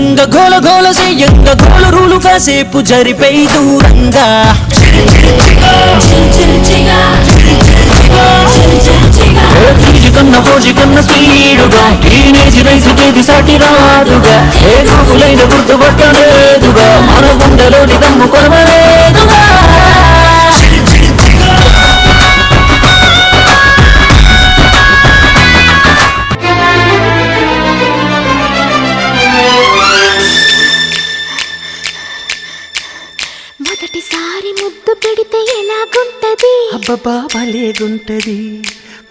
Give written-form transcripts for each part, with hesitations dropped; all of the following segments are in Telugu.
దూరంగ గోల గోల చెయ్యంగ గోల రూలు కాసేపు జరిపై దూరంగా కన్న ఫోజి కన్న స్పీడుగా టీనేజ్ రైసుకేది సాటి రాదుగా ఏ కాకులైన గుర్తుపట్టలేదుగా మన గుండెలోని దమ్ము కొనలేదుగా మొదటిసారి ముద్దు పెడితే ఎలాగుంటది అబ్బబ్బా భలేగుంటది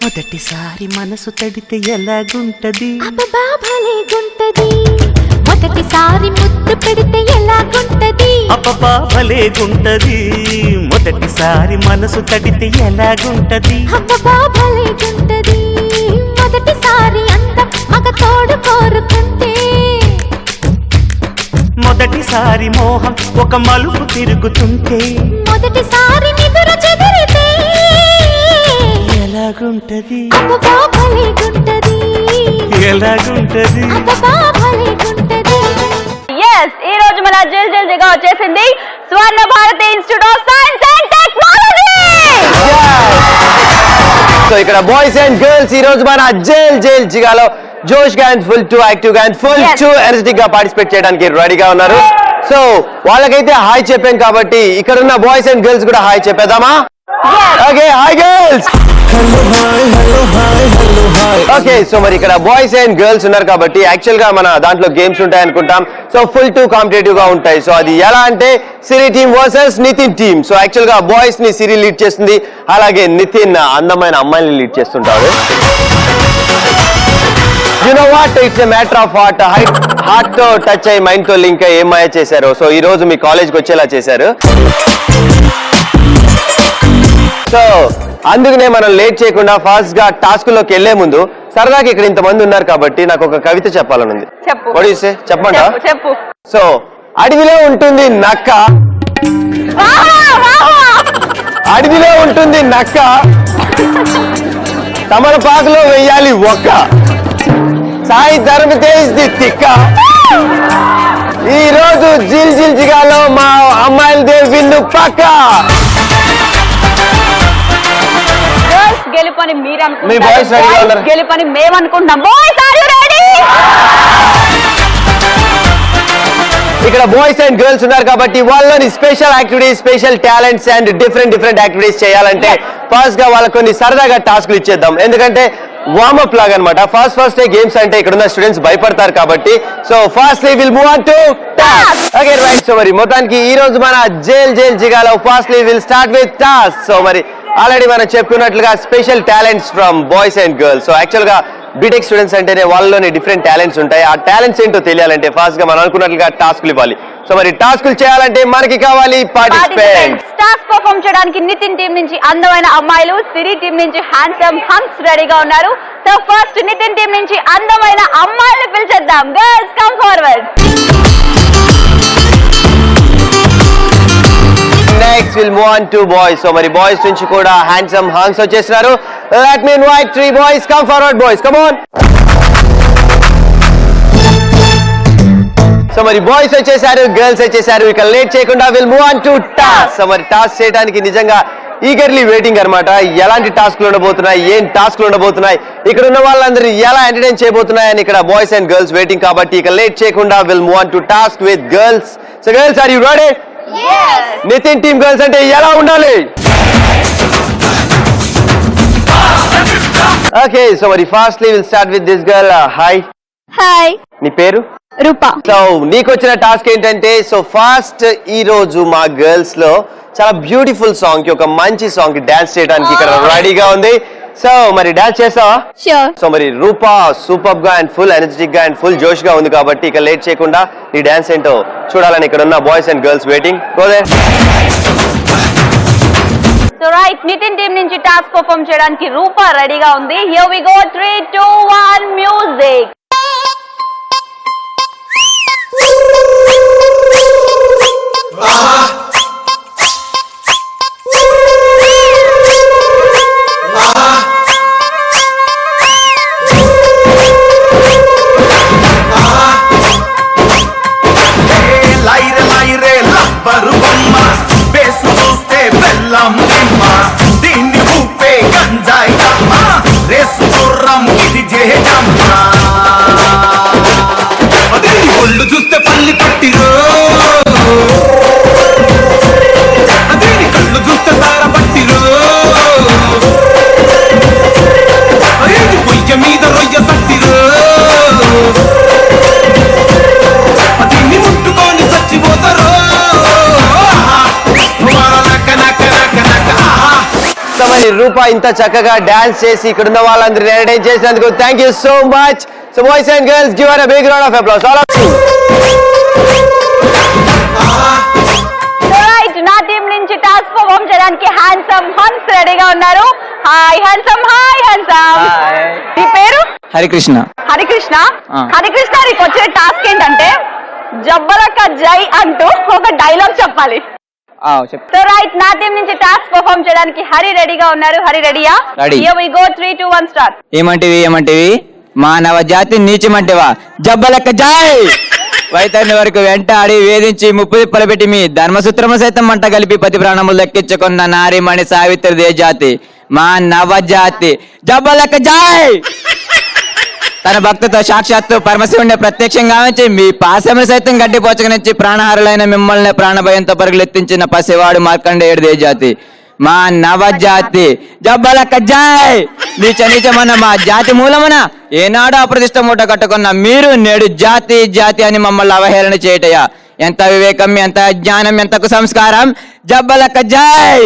మొదటిసారి మనసు తడితే ఎలాగుంటది అబ్బబ్బా భలేగుంటది మొదటిసారి ముద్దు పెడితే ఎలాగుంటది అబ్బబ్బా భలేగుంటది మొదటిసారి మనసు తడితే ఎలాగుంటది అబ్బబ్బా భలేగుంటది మొదటిసారి అంత మగ తోడు కోరుకుంటే మొదటిసారి మోహం ఒక మలుపు తిరుగుతుంటే మొదటిసారి నిదుర చెదిరితే ఎలాగుంటది అబ్బబ్బా భలేగుంటది ఎలాగుంటది అబ్బబ్బా భలేగుంటది. ఈ రోజు మన జల్ జల్ జిగా వచ్చేసింది Swarna Bharathi Institute of Science and Technology. So ఇక్కడ బాయ్స్ అండ్ గర్ల్స్ ఈ రోజు మన జల్ జల్ జిగాలో జోష్ గా అండ్ ఫుల్ టు యాక్టివ్ గా అండ్ ఫుల్ టు ఎనర్జెటిక్ గా పార్టిసిపేట్ చేయడానికి రెడీగా ఉన్నారు. సో వాళ్ళకైతే హాయ్ చెప్పాం కాబట్టి ఇక్కడ ఉన్న బాయ్స్ అండ్ గర్ల్స్ కూడా హాయ్ చెప్పేద్దామా? Okay, hi girls. Okay, so మరి ఇక్కడ బాయ్స్ అండ్ గర్ల్స్ ఉన్నారు కాబట్టి యాక్చువల్ గా మన దాంట్లో గేమ్స్ ఉంటాయి అనుకుంటాం. సో ఫుల్ టు కాంపిటేటివ్ గా ఉంటాయి. సో అది ఎలా అంటే Siri team versus Nitin team. So actual గా బాయ్స్ ని సిరి లీడ్ చేస్తుంది, అలాగే నితిన్ అందమైన అమ్మాయిని లీడ్ చేస్తుంటాడు. You know what? It's a matter of heart తో టచ్ అయ్యి మైండ్ తో లింక్ అయ్యి ఏమాయ చేశారు. సో ఈ రోజు మీ కాలేజ్కి వచ్చేలా చేశారు. సో అందుకనే మనం లేట్ చేయకుండా ఫాస్ట్ గా టాస్క్ లోకి వెళ్లే ముందు సరదాగా ఇక్కడ ఇంతమంది ఉన్నారు కాబట్టి నాకు ఒక కవిత చెప్పాలనుంది. చెప్పండి. చెప్పు. సో అడవిలో ఉంటుంది నక్క, అడవిలో ఉంటుంది నక్క, తమలపాకులో వెయ్యాలి ఒక్క, సాయి ధర్మ తేజ్ ది తిక్క, ఈ రోజు జిల్ జిల్ జిగాలో మా అమ్మాయిల విన్ను పక్క. గెలుపని మీరు మీ బాయ్స్ అనుకుంటారు, గెలుపని మేము అనుకుంటాం. Boys are you ready? ఇక్కడ బాయ్స్ అండ్ గర్ల్స్ ఉన్నారు కాబట్టి వాళ్ళని special activities, special talents and different activities చేయాలంటే ఫస్ట్ గా వాళ్ళకి కొన్ని సరదాగా టాస్క్లు ఇచ్చేద్దాం. ఎందుకంటే వార్మప్ లాగా అనమాట. ఫస్ట్ గేమ్స్ అంటే ఇక్కడ ఉన్న స్టూడెంట్స్ భయపడతారు కాబట్టి so fastly will move on to task. Okay right. So మరి మొత్తానికి ఈ రోజు మన జైల్ జిగాలో fastly will start with task. So మరి ఆల్రెడీ మనం చెప్పుకున్నట్లుగా special talents from boys and girls. So actual గా బీటెక్ స్టూడెంట్స్ అంటేనే వాళ్ళలోని డిఫరెంట్ టాలెంట్స్ ఉంటాయి. ఆ టాలెంట్స్ ఏంటో తెలియాలంటే ఫాస్ట్ గా మనం అనుకున్నట్లుగా టాస్క్లు ఇవ్వాలి. సో మరి టాస్క్లు చేయాలంటే మనకి కావాలి పార్టిసిపెంట్స్. టాస్క్ పర్ఫార్మ్ చేయడానికి నితిన్ టీం నుంచి అందమైన అమ్మాయిలు, సిరి టీం నుంచి హ్యాండ్సమ్ హంక్స్ రెడీగా ఉన్నారు. సో ఫస్ట్ నితిన్ టీం నుంచి అందమైన అమ్మాయిలు పిలిచేద్దాం. Girls come forward. Next will move on to boys. So మరి బాయ్స్ నుంచి కూడా హ్యాండ్సమ్ హంక్స్ వచ్చేస్తున్నారు. Let me invite 3 boys. Come forward boys, come on. So మరి బాయ్స్ వచ్చేసారు, గర్ల్స్ వచ్చేసారు. ఇక లేట్ చేయకుండా will move on to task. So మరి టాస్క్ చేయడానికి నిజంగా ఈగర్లీ వెయిటింగ్ అనమాట. ఎలాంటి టాస్క్లు ఉండబోతున్నాయి, ఏం టాస్క్లు ఉండబోతున్నాయి, ఇక్కడ ఉన్న వాళ్ళందరూ ఎలా ఎంటర్టైన్ చేయబోతున్నాయని ఇక్కడ బాయ్స్ అండ్ గర్ల్స్ వెయిటింగ్ కాబట్టి ఇక లేట్ చేయకుండా will move on to task with girls. So girls, are you ready? Nitin team girls అంటే ఎలా ఉండాలి? ఓకే, సో మరి fastly will start with this girl. Hi. Hi. నీ పేరు? రూపా. సో నీకు వచ్చిన టాస్క్ ఏంటంటే సో ఫస్ట్ ఈ రోజు మా గర్ల్స్ లో చాలా బ్యూటిఫుల్ సాంగ్ కి, ఒక మంచి సాంగ్ కి డాన్స్ చేయడానికి ఇక్కడ రెడీగా ఉంది. సో మరి డాన్స్ చేస్తావా? ష్యూర్. సో మరి రూపా సూపర్ గా అండ్ ఫుల్ ఎనర్జెటిక్ గా అండ్ ఫుల్ జోష్ గా ఉంది కాబట్టి ఇక లేట్ చేయకుండా ఈ డాన్స్ ఏంటో చూడాలని ఇక్కడ ఉన్న boys and girls waiting. Go there. So right, Nitin team నుంచి టాస్క్ పర్ఫార్మ్ చేయడానికి రూపా రెడీగా ఉంది. Here we go. 3, 2, 1 మ్యూజిక్. మరి రూప ఇంత చక్కగా డాన్స్ చేసి ఇక్కడ ఉన్న వాళ్ళందరూ ఎంటర్టైన్ చేసినందుకు thank you so much. So boys and girls give her a big round of applause all of you. Right, నా టీం నుంచి టాస్క్ పర్ఫామ్ చేయడానికి హ్యాండ్సమ్ హన్స్ రెడీగా ఉన్నారు. Hi handsome. Hi handsome. నీ పేరు? హరికృష్ణ. హరికృష్ణ. హరికృష్ణ, నీకు వచ్చిన టాస్క్ ఏంటంటే జబ్బలక జై అంటూ ఒక డైలాగ్ చెప్పాలి. సో రైట్, నా టీం నుంచి టాస్క్ పర్ఫామ్ చేయడానికి హరి రెడీగా ఉన్నారు. హరి రెడీయా? Ready. Here we go 3 2 1 start. ఏమంటివి మానవ జాతి నీచమంటివా? జబ్బలక్క జాయ్. వైతన్య వరకు వెంటాడి వేధించి ముప్పు తిప్పలు పెట్టి మీ ధర్మసూత్రము సైతం మంట కలిపి పతి ప్రాణములు దక్కించుకున్న నారీమణి సావిత్రి జాతి మా నవజాతి జబ్బలక్క జాయ్. తన భక్తితో సాక్షాత్తు పరమశివుడిని ప్రత్యక్షంగా ఉంచి మీ పాశములు సైతం గడ్డిపోచకనిచ్చి ప్రాణహారులైన మిమ్మల్ని ప్రాణభయంతో పరుగులెత్తించిన పసివాడు మార్కండేయుడు జాతి మా నవజాతి జబ్బలక్క జాయ్. నీచమన్న మా జాతి మూలమున ఏనాడు అప్రతిష్ట మూట కట్టుకున్న మీరు నేడు జాతి జాతి అని మమ్మల్ని అవహేళన చేయటయా? ఎంత వివేకం, ఎంత జ్ఞానం, ఎంత కుసంస్కారం. జబ్బలక్క జాయ్.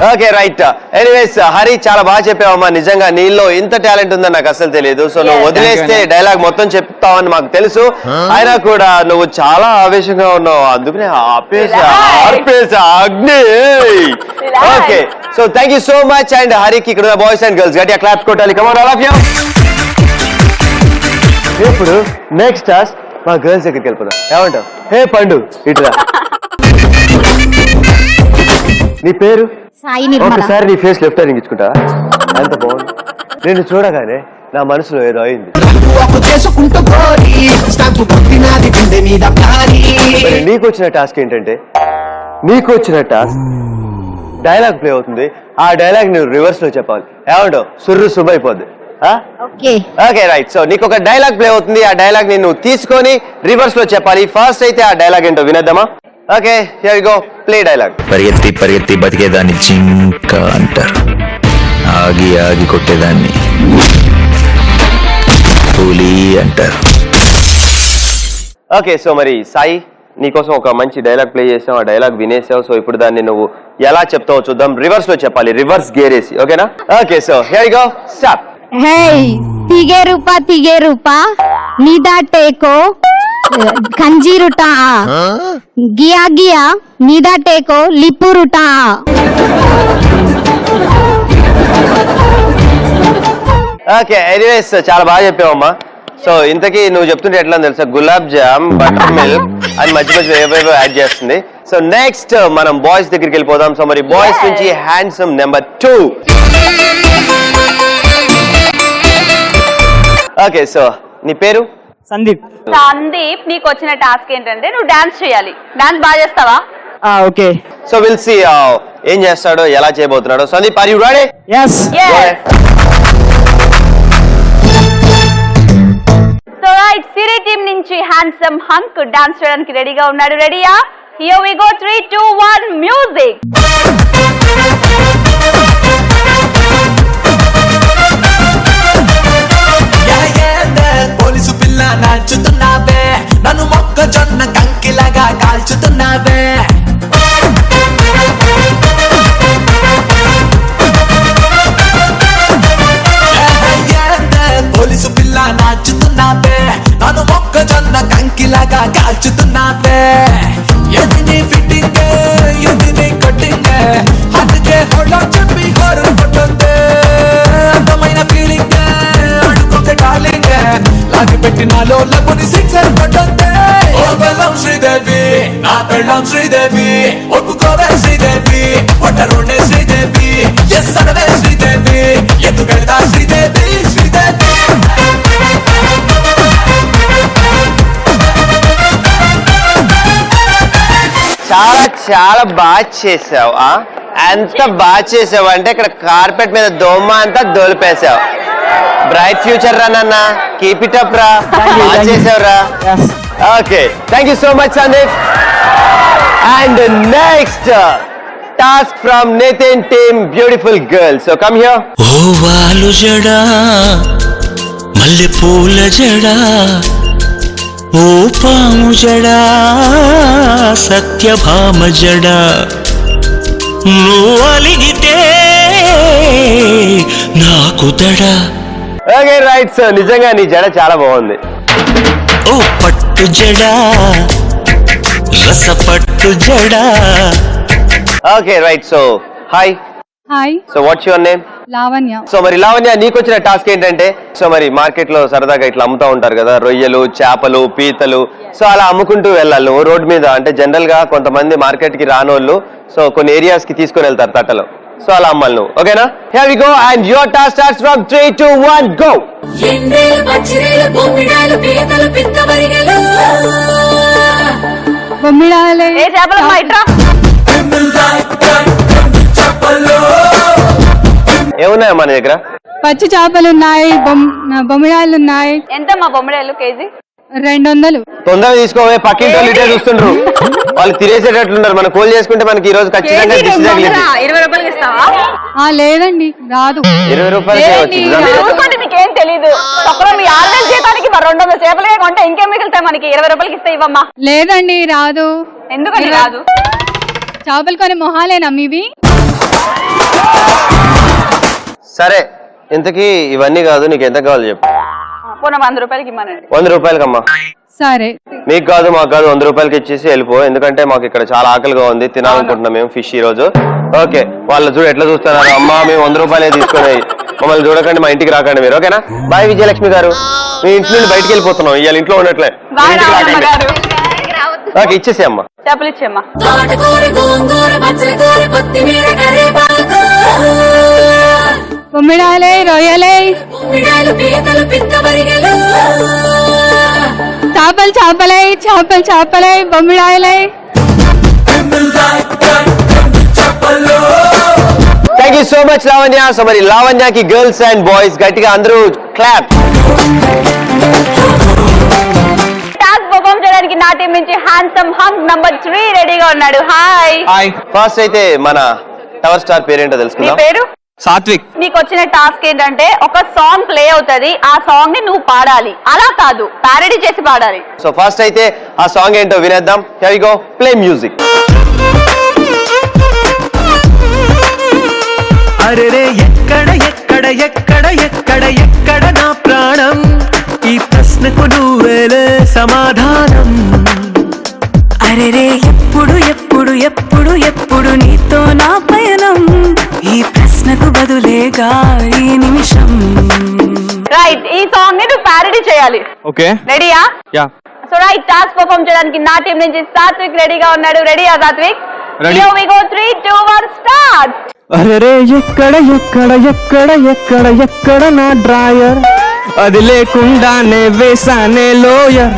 Okay right. ఎనీవేస్ హరి చాలా బాగా చెప్పావమ్మా. నిజంగా నీలో ఇంత టాలెంట్ ఉందని నాకు అసలు తెలియదు. సో నువ్వు వదిలేస్తే డైలాగ్ మొత్తం చెప్తావని మాకు తెలుసు. అయినా కూడా నువ్వు చాలా ఆవేశంగా ఉన్నావు, అందుకనే ఆర్పేసా అగ్ని. Okay, so thank you so much. And హరికి ఇక్కడ బాయ్స్ అండ్ గర్ల్స్ గట్టిగా క్లాప్స్ కొట్టాలి. Come on all of you. ఇప్పుడు నెక్స్ట్ టాస్క్ మా గర్ల్స్ దగ్గరికి వెళ్ళిపోదాం. ఏమంటావు? హే పండు ఇట్లా. నీ పేరు? సాయి నిర్మల. ఒకసారి నీ ఫేస్ లెఫ్ట్ టర్నింగ్ ఇచ్చుకుంటా. ఎంత బాగుంది. నేను చూడగానే నా మనసులో ఏదో అయింది. నీకు వచ్చిన టాస్క్ ఏంటంటే, నీకు వచ్చిన టాస్క్ డైలాగ్ ప్లే అవుతుంది. ఆ డైలాగ్ నువ్వు రివర్స్ లో చెప్పాలి. ఏమంటావు? సుర్రు సుబ్బైపోద్ది. Okay right. సో నీకు ఒక డైలాగ్ ప్లే అవుతుంది. ఆ డైలాగ్ నేను తీసుకొని రివర్స్ లో చెప్పాలి. ఫస్ట్ అయితే ఆ డైలాగ్ ఏంటో వినేద్దామా? Okay, here we go. Play dialogue. పరిగెత్తి పరిగెత్తి బతికేదాన్ని జింక అంటారు, ఆగి ఆగి కొట్టేదాన్ని పులి అంటారు. ఓకే, సో మరి సాయి నీకోసం ఒక మంచి డైలాగ్ ప్లే చేసావు. ఆ డైలాగ్ వినేసావు. సో ఇప్పుడు దాన్ని నువ్వు ఎలా చెప్తావో చూద్దాం. రివర్స్ లో చెప్పాలి, రివర్స్ గేర్ వేసి. ఓకేనా? Okay, so here we go. Start. హే తిగే రూపా నీదాటేకో కంజీరుటా గియా గియా నీదాటేకో లిపురుటా. ఓకే, ఎనీవేస్ చాలా బాగా చెప్పావమ్మా. సో ఇంతకీ నువ్వు చెప్తుంటే ఎట్లా తెలుసా? గులాబ్ జామ్, బటర్ మిల్క్ అని మధ్య మధ్య ఏవేవో యాడ్ చేస్తుంది. సో నెక్స్ట్ మనం బాయ్స్ దగ్గరికి వెళ్ళిపోదాం. సో మరి బాయ్స్ నుంచి హ్యాండ్సమ్ నెంబర్ 2. ఓకే, సో నీ పేరు? సందీప్. సందీప్, నీకు వచ్చిన టాస్క్ ఏంటంటే నువ్వు డాన్స్ చేయాలి. డాన్స్ బాగా చేస్తావా? ఓకే. సో విల్ సీ ఏం చేస్తాడో, ఎలా చేయబోతున్నాడో. Sandeep, are you ready? yes. So right, Siri team నుంచి హ్యాండ్సమ్ హంక్ డాన్స్ చేయడానికి రెడీగా ఉన్నాడు. రెడీయా? Here we go 3 2 1 music. Police పిల్ల నాచుతున్నావే, నన్ను మొక్కజొన్న కంకిలాగా కాల్చుతున్నావే. పోలీసు పిల్ల నాచుతున్నావే, నన్ను మొక్కజొన్న కంకిలాగా కాల్చుతున్నావే. ఎదిని ఫిట్టింగ్, ఎదిని కట్టింగ్, అందుకే హోళ్ళ చెప్పి హోరు కొట్టుందే. అందమైన ఫీలింగ్ అడుగుతే డార్లింగ్, లాగి పెట్టి నాలో లబ్బుని సిక్సర్ కొట్టుందే. ఓ బెల్లం శ్రీదేవి, నా పెళ్ళం శ్రీదేవి, ఒప్పుకోవే శ్రీదేవి, ఒట్టరుండే శ్రీదేవి, ఎస్ అనవే శ్రీదేవి, ఎందుకెళ్తా శ్రీదేవి శ్రీదేవి. చాలా చాలా బాగా చేసావు. ఎంత బాగా చేసావు అంటే ఇక్కడ కార్పెట్ మీద దోమ అంతా దొలిపేసావు. బ్రైట్ ఫ్యూచర్ రా నాన్న, కీప్ ఇట్ అప్ రా. బాగా చేసావురా. Okay, thank you so much Sandeep. And next task from Nitin team, beautiful girls. So come here. ఓ వాలు జడా, మల్లె పూల జడా, ఓ పాము జడా, సత్యభామ జడా, నువ్వు అలిగితే నాకు దడా ఓకే రైట్ సో నిజంగా నీ జడ చాలా బాగుంది. ఓ పట్టు జడా రసపట్టు జడా. Okay right so hi hi so what's your name? Lavanya. So మరి లావణ్య నీకు వచ్చిన టాస్క్ ఏంటంటే సో మరి మార్కెట్ లో సరదాగా ఇట్లా అమ్ముతా ఉంటారు కదా రొయ్యలు చేపలు పీతలు సో అలా అమ్ముకుంటూ వెళ్ళాలి నువ్వు రోడ్ మీద. అంటే జనరల్ గా కొంతమంది మార్కెట్ కి రానోళ్ళు సో కొన్ని ఏరియాస్ కి తీసుకొని వెళ్తారు తట్టలు సో అలా అమ్మాలి నువ్వు. ఓకేనా? Here we go and your task starts from 3 2 1 go. బొమ్మిడాలే ఏ చేపలమ్మా ఇట్రా. ఏమున్నాయా మన దగ్గర? పచ్చి చేపలు ఉన్నాయి, బొమ్మిడాలు ఉన్నాయి. ఎంతమ్మా బొమ్మడేలు కేజీ? 200. తొందరగా తీసుకోవే పక్కింటి వాళ్ళు ఇటే చూస్తుండ్రు వాళ్ళు తినేసేటట్లున్నారు. మనం కోల్ చేసుకుంటే మనకి ఈ రోజు ఖచ్చితంగా కేజీ దిష్టి తగిలింది. 20 రూపాయలకి ఇస్తావా? లేదండి రాదు. 20 రూపాయలకే వచ్చింది. చూసుకోండి మీకేం తెలీదు. తప్పకుండా మీ 6,000 జీతానికి 200 చేపలే కొంటే ఇంకేం మిగులుతాయి మనకి? 20 రూపాయలకి ఇస్తే ఇవ్వమ్మా. లేదండి రాదు. ఎందుకని రాదు? చేపలు కొని మొహాలేనా మీవి? సరే ఇంతకీ ఇవన్నీ కాదు నీకు ఎంత కావాలి చెప్పు. పోనీ 100 రూపాయలకి ఇమ్మనండి. 100 రూపాయలకమ్మా. సరే మీకు కాదు మాకు కాదు 100 రూపాయలకి ఇచ్చేసి వెళ్ళిపో. ఎందుకంటే మాకు ఇక్కడ చాలా ఆకలిగా ఉంది తినాలనుకుంటున్నాం మేము ఫిష్ ఈ రోజు. ఓకే వాళ్ళు చూడు ఎట్లా చూస్తున్నారు. అమ్మా మేము 100 రూపాయలే తీసుకుని మమ్మల్ని చూడకండి మా ఇంటికి రాకండి మీరు. ఓకేనా? బాయ్ విజయలక్ష్మి గారు మీ ఇంటి నుండి బయటకు వెళ్ళిపోతున్నాం ఇవాళ ఇంట్లో ఉండట్లే. బాయ్ రామమ్మ గారు. ఓకే ఇచ్చేసి అమ్మా. చేపలు ఇచ్చేమ్మా. బొమ్మిడాలే రొయ్యలే చేపలు చేపలే చేపలు చేపలే బొమ్మిడాయలే. Thank you so much Lavanya. So మరి లావణ్యకి గర్ల్స్ అండ్ బాయ్స్ గట్టిగా అందరూ క్లాప్. టాస్క్ పర్ఫామ్ చేయడానికి నా టీం నుంచి హ్యాండ్సమ్ హంక్ నంబర్ 3 రెడీగా ఉన్నాడు. హాయ్. హాయ్. ఫస్ట్ అయితే మన టవర్ స్టార్ పేరేంటో నీ తెలుసుకుందాం. పేరు? సాత్విక్. నీకు వచ్చిన టాస్క్ ఏంటంటే ఒక సాంగ్ ప్లే అవుతది, ఆ సాంగ్ ని నువ్వు పాడాలి. అలా కాదు ప్యారడీ చేసి పాడాలి. సో ఫస్ట్ అయితే ఆ సాంగ్ ఏంటో వినేద్దాం. Here we go play music. అరెరే ఎక్కడ ఎక్కడ ఎక్కడ ఎక్కడ ఎక్కడ నా ప్రాణం ఈ ప్రశ్నకు నువ్వేలే సమాధానం. అరెరే ఎప్పుడు ఎప్పుడు ఎప్పుడు ఎప్పుడు నీతో నా పయనం ఈ ప్రశ్నకు బదులేగా ఈ నిమిషం. రైట్ ఈ సాంగ్ ని నువ్వు ప్యారడీ చేయాలి. ఓకే రెడీయా? Yeah. So right task perform చేయడానికి నా టీం నుంచి సాత్విక్ రెడీగా ఉన్నాడు. రెడీయా Satvik? Ready. Here we go 3 2 1 start. అరే ఎక్కడ ఎక్కడ ఎక్కడ ఎక్కడ ఎక్కడ నా డ్రాయర్ అది లేకుండానే వేసానే లోయర్.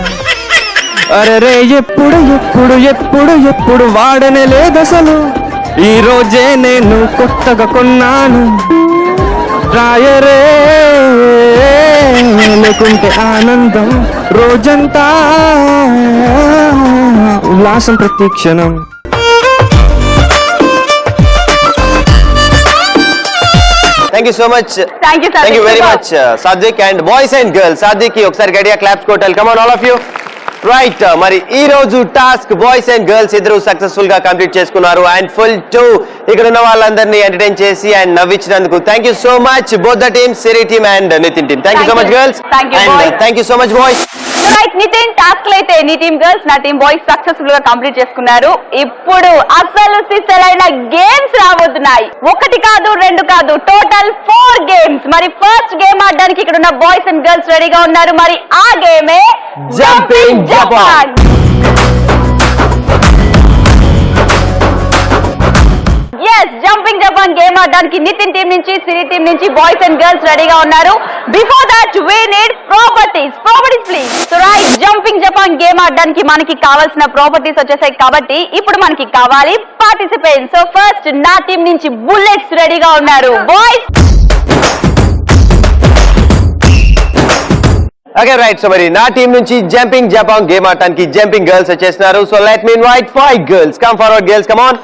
అరే ఎప్పుడు ఎప్పుడు ఎప్పుడు ఎప్పుడు వాడనే లేదసలు ఈ రోజే నేను కొత్తగా కొన్నాను డ్రాయరే లేకుంటే ఆనందం రోజంతా ఉల్లాసం ప్రతి క్షణం. Thank you so much. Thank you thank you very much Satvik. And boys and girls Satvik కి ఒకసారి గట్టిగా క్లాప్స్ కొట్టాలి. Come on all of you. Right మరి ఈ రోజు టాస్క్ బాయ్స్ అండ్ గర్ల్స్ ఇద్దరు సక్సెస్ఫుల్ గా కంప్లీట్ చేసుకున్నారు. అండ్ ఫుల్ 2 ఇక్కడ ఉన్న వాళ్ళందరినీ ఎంటర్టైన్ చేసి అండ్ నవ్వించినందుకు thank you so much both the team Siri team and Nitin team. Thank you so much girls. Thank you, and boys. Thank you so much boys. Right Nitin task అయితే నీ టీం గర్ల్స్ నా టీం బాయ్స్ సక్సెస్ఫుల్ గా కంప్లీట్ చేసుకున్నారు. ఇప్పుడు అసలు సిసలైన గేమ్స్ రాబోతున్నాయి. 1 కాదు 2 కాదు టోటల్ 4 గేమ్స్. మరి ఫస్ట్ గేమ్ ఆడడానికి ఇక్కడ ఉన్న బాయ్స్ అండ్ గర్ల్స్ రెడీగా ఉన్నారు. మరి ఆ గేమే Jumping Japan. జంపింగ్ జపాన్ గేమ్ ఆడడానికి నితిన్ టీం నుంచి సిరి టీం నుంచి బాయ్స్ అండ్ గర్ల్స్ రెడీగా ఉన్నారు. Before that we need properties please. So right jumping జపాన్ గేమ్ ఆడడానికి మనకి కావాల్సిన ప్రాపర్టీస్ వచ్చేసాయి కాబట్టి ఇప్పుడు మనకి కావాలి పార్టిసిపెంట్స్. సో ఫస్ట్ నా టీం నుంచి బుల్లెట్స్ రెడీగా ఉన్నారు. Boys okay right. సో మరి నా టీం నుంచి జంపింగ్ జపాన్ గేమ్ ఆడటానికి జంపింగ్ గర్ల్స్ వచ్చేస్తున్నారు. So let me invite 5 girls. Come forward girls, come on.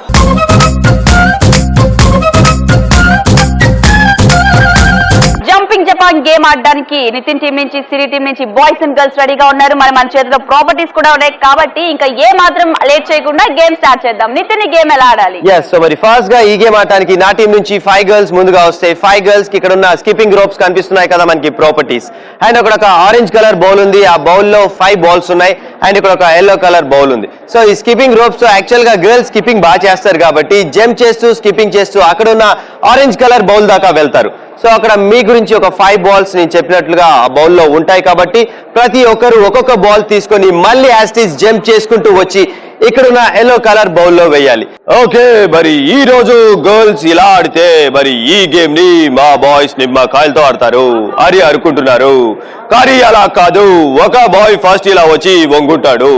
Jumping జపాంగ్ గేమ్ ఆడడానికి నితిన్ టీం నుంచి, సిరి టీం నుంచి బాయ్స్ అండ్ గర్ల్స్ రెడీగా ఉన్నారు. మరి మన చేతిలో ప్రాపర్టీస్ కూడా ఉన్నాయి కాబట్టి ఇంకా ఏ మాత్రం లేట్ చేయకుండా గేమ్ స్టార్ట్ చేద్దాం. నితిన్, ఈ గేమ్ ఎలా ఆడాలి? సో మరి ఫాస్ట్ గా ఈ గేమ్ ఆడటానికి నా టీం నుంచి 5 గర్ల్స్ ముందుగా వస్తాయి. 5 గర్ల్స్ కి ఇక్కడ ఉన్న స్కిప్పింగ్ రోప్స్ కనిపిస్తున్నాయి కదా మనకి ప్రాపర్టీస్. అండ్ ఇక్కడ ఒక ఆరెంజ్ కలర్ బౌల్ ఉంది, ఆ బౌల్ లో 5 బాల్స్ ఉన్నాయి. అండ్ ఇక్కడ ఒక ఎల్లో కలర్ బౌల్ ఉంది. సో ఈ స్కిప్పింగ్ రోప్స్ తో యాక్చువల్ గా గర్ల్స్ స్కిప్పింగ్ బాగా చేస్తారు కాబట్టి జంప్ చేస్తూ స్కిప్పింగ్ చేస్తూ అక్కడ ఉన్న ఆరెంజ్ కలర్ బౌల్ దాకా వెళ్తారు. సో అక్కడ మీ గురించి ఒక 5 బాల్స్ నేను చెప్పినట్లుగా ఆ బౌల్లో ఉంటాయి కాబట్టి ప్రతి ఒక్కరు ఒక్కొక్క బాల్ తీసుకొని మళ్ళీ యాస్టీస్ జంప్ చేసుకుంటూ వచ్చి ఇక్కడున్న ఎల్లో కలర్ బౌల్లో వేయాలి. ఓకే, మరి ఈ రోజు గర్ల్స్ ఇలా ఆడితే మరి ఈ గేమ్ ని మా బాయ్స్ నిమ్మకాయలతో ఆడతారు అని అనుకుంటున్నారు. కానీ అలా కాదు. ఒక బాయ్ ఫస్ట్ ఇలా వచ్చి వంగుంటాడు.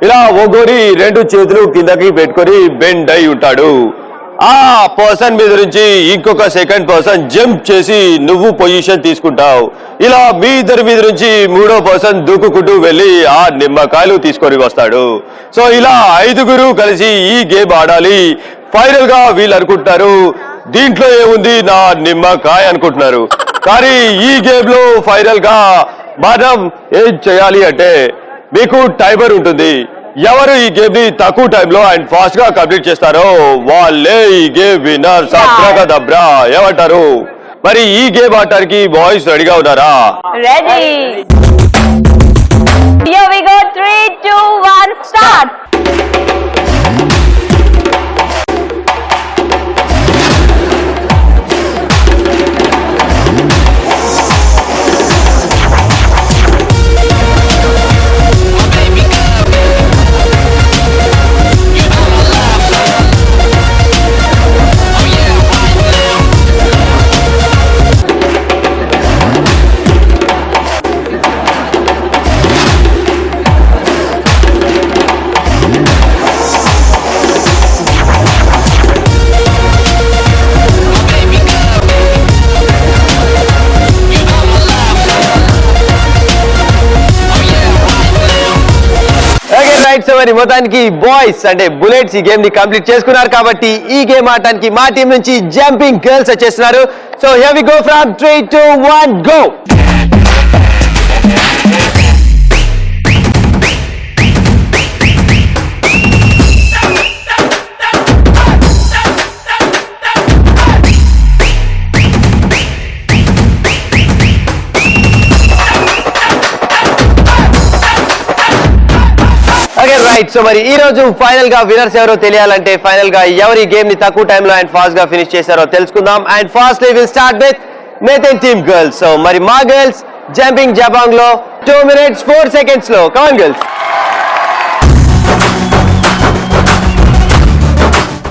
ఇలా వంగుని 2 చేతులు కిందకి పెట్టుకొని బెండ్ అయి ఉంటాడు. ఆ పర్సన్ మీద నుంచి ఇంకొక సెకండ్ పర్సన్ జంప్ చేసి నువ్వు పొజిషన్ తీసుకుంటావు. ఇలా మీ ఇద్దరి మీద నుంచి 3వ పర్సన్ దూకుకుంటూ వెళ్ళి ఆ నిమ్మకాయలు తీసుకొని వస్తాడు. సో ఇలా 5గురు కలిసి ఈ గేమ్ ఆడాలి. ఫైనల్ గా వీళ్ళు అనుకుంటారు దీంట్లో ఏముంది నా నిమ్మకాయ అనుకుంటున్నారు. కానీ ఈ గేమ్ లో ఫైనల్ గా మనం ఏం చేయాలి అంటే మీకు టైమర్ ఉంటుంది. ఎవరు ఈ గేమ్ ని తక్కువ టైంలో అండ్ ఫాస్ట్ గా కంప్లీట్ చేస్తారో వాళ్ళే ఈ గేమ్ విన్నర్. సబ్రా ఏమంటారు? మరి ఈ గేమ్ ఆడటానికి బాయ్స్ రెడీగా ఉన్నారా? Ready. Here we go. 3, 2, 1, start. So మరి మొత్తానికి బాయ్స్ అంటే బుల్లెట్స్ ఈ గేమ్ ని కంప్లీట్ చేసుకున్నారు కాబట్టి ఈ గేమ్ ఆడటానికి మా టీం నుంచి జంపింగ్ గర్ల్స్ వచ్చేస్తున్నారు. So here we go from 3, 2, 1 go. Right. So మరి ఈ రోజు ఫైనల్ గా విన్నర్స్ ఎవరో తెలియాలంటే ఫైనల్ గా ఎవరి గేమ్ ని తక్కువ టైంలో అండ్ ఫాస్ట్ గా ఫినిష్ చేశారో తెలుసుకుందాం. And fastly will start with Nitin team girls. So మరి మా గర్ల్స్ జంపింగ్ జపాంగ్ లో 2 minutes 4 seconds లో. Come on girls.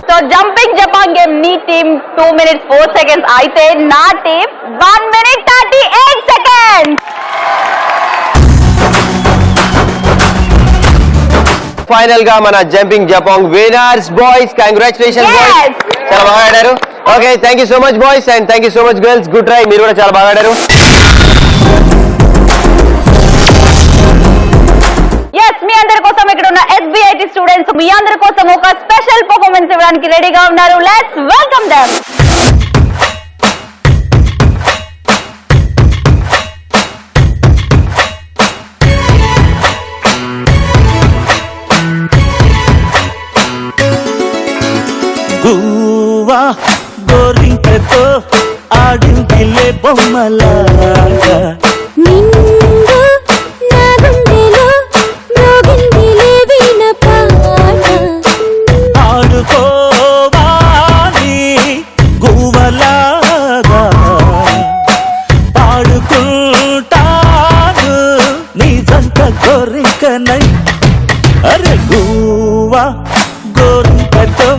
So jumping జపాంగ్ గేమ్ నీ టీమ్ 2 minutes 4 seconds అయితే నా టీమ్ 1 minute 38 seconds. ఫైనల్ గా మన జంపింగ్ జపాంగ్ విన్నర్స్ బాయ్స్. కంగ్రాచులేషన్ బాయ్స్, చాలా బాగా ఆడారు. Okay, thank you so much boys and thank you so much girls. Good try, మీరు కూడా చాలా బాగా ఆడారు. మీ అందరి కోసం ఇక్కడ ఉన్న SBIT స్టూడెంట్స్ మీ అందరి కోసం ఒక స్పెషల్ పర్ఫార్మెన్స్ ఇవ్వడానికి రెడీగా ఉన్నారు. Let's welcome them. గువ్వా గోరింకతో ఆడిందిలే బొమ్మలాగా అరే గువ్వా గోరింకతో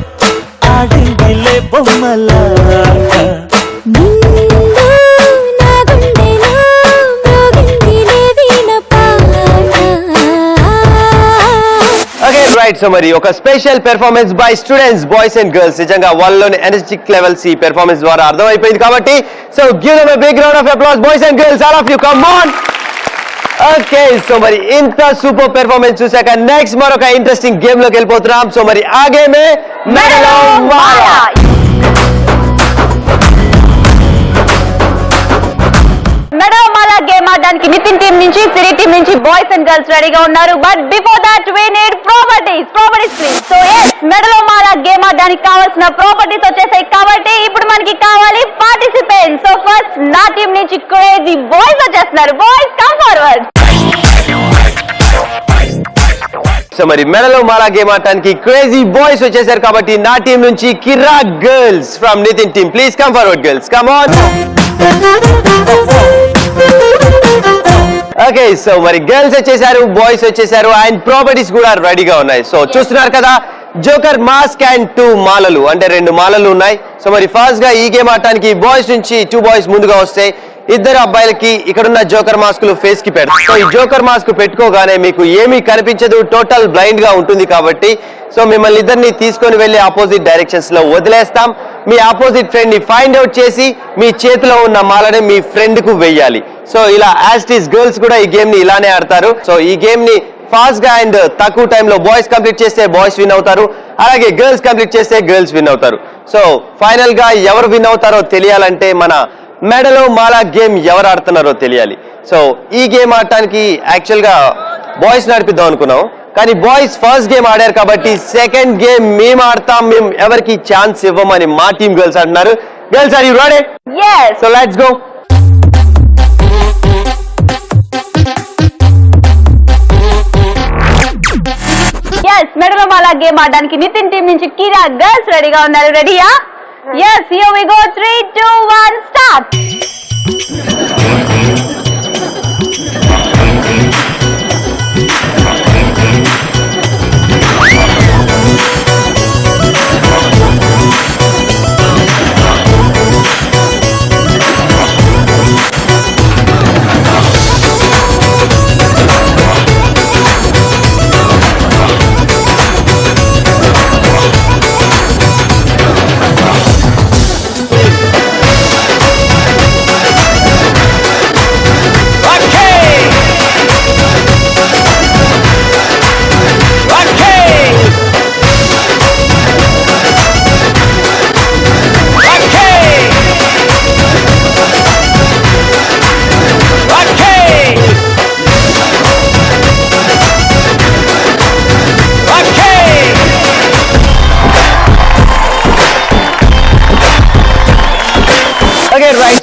ఆడిందిలే బొమ్మలాగా రైట్. సో మరి ఒక special performance by students boys and girls. నిజంగా వాళ్ళలోని ఎనర్జెటిక్ లెవెల్స్ ఈ పెర్ఫార్మెన్స్ ద్వారా అర్థమైపోయింది కాబట్టి so give them a big round of applause boys and girls, all of you come on. Okay, so మరి ఇంత సూపర్ పెర్ఫార్మెన్స్ చూసాక నెక్స్ట్ మరొక ఇంట్రెస్టింగ్ గేమ్ లోకి వెళ్ళిపోతున్నాం. సో మరి ఆ గేమే మెడలో మాయ. ఆడడానికి నితిన్ టీం నుంచి, సిరి టీం నుంచి బాయ్స్ అండ్ గర్ల్స్ రెడీగా ఉన్నారు. But before that we need properties please. So yes, మెడలో మాల గేమ్ ఆడడానికి కావాల్సిన ప్రాపర్టీస్ వచ్చేసాయి కాబట్టి ఇప్పుడు మనకి కావాలి పార్టిసిపెంట్స్. సో ఫస్ట్ నా టీం నుంచి క్రేజీ బాయ్స్ వచ్చేస్తున్నారు. Boys come forward. సో మరి మెడలో మాలా గేమ్ ఆడటానికి క్రేజీ బాయ్స్ వచ్చేసారు కాబట్టి నా టీం నుంచి కిర్రా girls from Nitin team, please come forward girls, come on. Okay, so మరి గర్ల్స్ వచ్చేసారు, బాయ్స్ వచ్చేసారు అండ్ ప్రాపర్టీస్ కూడా రెడీగా ఉన్నాయి. సో చూస్తున్నారు కదా, జోకర్ మాస్క్ అండ్ 2 మాలలు అంటే 2 మాలలు ఉన్నాయి. సో మరి ఫస్ట్ గా ఈ గేమ్ ఆడటానికి బాయ్స్ నుంచి 2 బాయ్స్ ముందుగా వస్తే ఇద్దరు అబ్బాయిలకి ఇక్కడున్న జోకర్ మాస్కులు ఫేస్ కి పెడతారు. సో ఈ జోకర్ మాస్క్ పెట్టుకోగానే మీకు ఏమీ కనిపించదు, టోటల్ బ్లైండ్ గా ఉంటుంది కాబట్టి సో మిమ్మల్ని ఇద్దరిని తీసుకొని వెళ్లి ఆపోజిట్ డైరెక్షన్స్ లో వదిలేస్తాం. మీ ఆపోజిట్ ఫ్రెండ్ ని ఫైండ్ అవుట్ చేసి మీ చేతిలో ఉన్న మాలని మీ ఫ్రెండ్ కు వెయ్యాలి. సో ఇలా యాజ్ ఇట్ ఈస్ గర్ల్స్ కూడా ఈ గేమ్ ని ఇలానే ఆడతారు. సో ఈ గేమ్ ని ఫాస్ట్ గా అండ్ తక్కువ టైంలో బాయ్స్ కంప్లీట్ చేస్తే బాయ్స్ విన్ అవుతారు, అలాగే గర్ల్స్ కంప్లీట్ చేస్తే గర్ల్స్ విన్ అవుతారు. సో ఫైనల్ గా ఎవరు విన్ అవుతారో తెలియాలంటే మన మెడలో మాలా గేమ్ ఎవరు ఆడుతున్నారో తెలియాలి. సో ఈ గేమ్ ఆడటానికి యాక్చువల్ గా బాయ్స్ నడిపిద్దాం అనుకున్నాం, కానీ బాయ్స్ ఫస్ట్ గేమ్ ఆడారు కాబట్టి సెకండ్ గేమ్ మేము ఆడతాం, మేము ఎవరికి ఛాన్స్ ఇవ్వమని మా టీమ్ గర్ల్స్ అంటున్నారు. Girls are you ready? yes. So let's go. yes, మెడలో మాలా గేమ్ ఆడడానికి నితిన్ టీం నుంచి కిరా గర్ల్స్ రెడీగా ఉన్నారు. రెడీయా? yes, here we go. 3, 2, 1 start.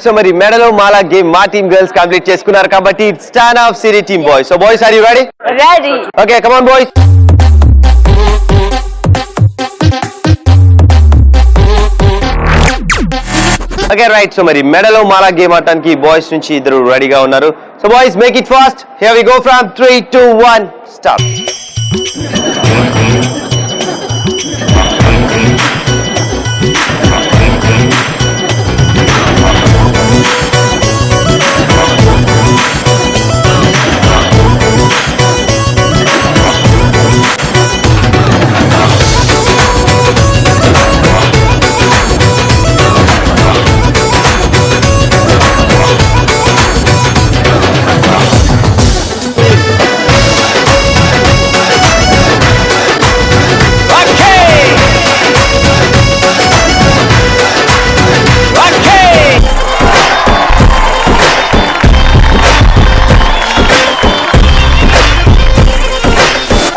So మరి మెడలో మాలా గేమ్ మా టీమ్ గర్ల్స్ కంప్లీట్ చేసుకున్నారు కాబట్టి it's turn of Siri team boys. So boys are you ready? Ready. Okay, come on boys. Okay right, so మరి మెడలో మాలా గేమ్ ఆడటానికి బాయ్స్ నుంచి ఇద్దరు రెడీగా ఉన్నారు. So boys make it fast. Here we go from 3, 2, 1 start.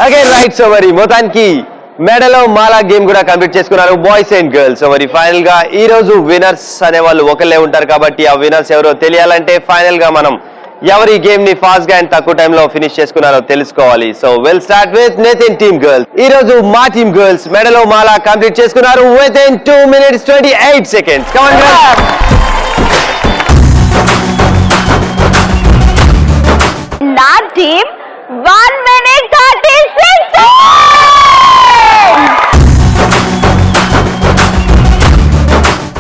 Okay right, so మరి మొత్తానికి మెడలో మాలా గేమ్ కూడా కంప్లీట్ చేసుకున్నారు బాయ్స్ అండ్ గర్ల్స్. సో మరి ఫైనల్ గా ఈ రోజు విన్నర్స్ అనే వాళ్ళు ఒకళ్ళే ఉంటారు కాబట్టి ఆ విన్నర్స్ ఎవరో తెలియాలంటే ఫైనల్ గా మనం ఎవరి గేమ్ ని ఫాస్ట్ గా అండ్ తక్కువ టైంలో ఫినిష్ చేసుకున్నారో తెలుసుకోవాలి. So will start with Nitin team girls. ఈ రోజు మా టీమ్ గర్ల్స్ మెడలో మాలా కంప్లీట్ చేసుకున్నారు within 2 minutes 28 seconds. Come on girls. నా team 1 minute 36 seconds.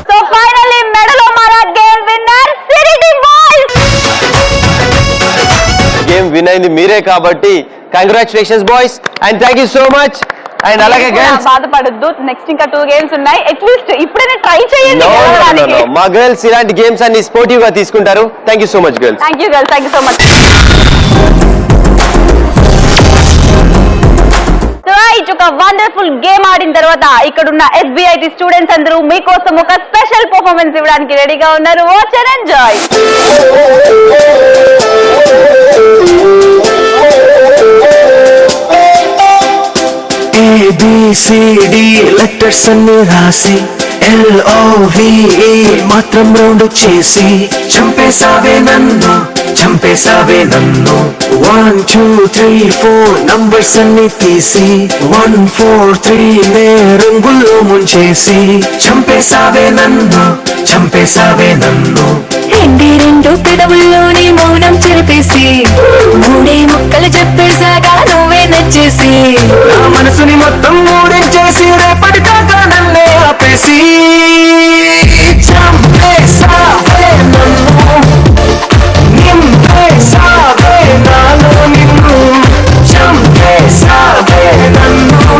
So finally మెడలో మాలా game winner Siri team boys. Game win అయింది మీరే కాబట్టి congratulations boys and thank you so much. And అలాగే గర్ల్స్ బాధపడద్దు, నెక్స్ట్ ఇంకా 2 games ఉన్నాయి, అట్లీస్ట్ ఇప్పుడైనా ట్రై చేయండి. మా గర్ల్స్ ఇలాంటి గేమ్స్ అన్ని స్పోర్టివ్ గా తీసుకుంటారు. Thank you so much girls. Thank you girls, thank you so much. ఒక వండర్ఫుల్ గేమ్ ఆడిన తర్వాత ఇక్కడ ఉన్న SBIT స్టూడెంట్స్ అందరూ మీకోసం ఒక స్పెషల్ పర్ఫార్మెన్స్ ఇవ్వడానికి రెడీగా ఉన్నారు. Watch and enjoy. ABCD letters అన్ని రాసి LOVE మాత్రం రౌండ్ చేసి చంపేసావే నన్ను 1 2 3 4 నంబర్స్ అన్ని తీసి 1 4 3 నే రంగుల్లో ముంచేసి చంపేసావే నన్ను రెండు పెదవుల్లోని మౌనం చెరిపేసి మూడే ముక్కలు చెప్పేసాగా నువ్వే నచ్చేసి నా మనసుని మొత్తం మూడించేసి రేపటి దాకా నన్నే ఆపేసి చంపేసావే నన్ను నింపేసావే నాలో నిన్ను చంపేసావే నన్ను